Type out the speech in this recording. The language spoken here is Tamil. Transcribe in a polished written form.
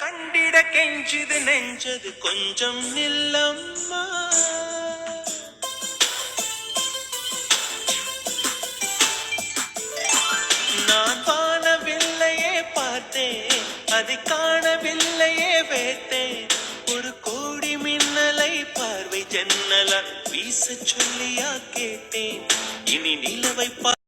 கண்டிட கெஞ்சுது நெஞ்சது கொஞ்சம் நில்லம்மா. நான் வானவில்லையே பார்த்தேன், அதை காணவில்லையே வேட்டேன். ஒரு கோடி மின்னலை பார்வை ஜன்னல வீச சொல்லியா கேட்டேன். இனி நிலவை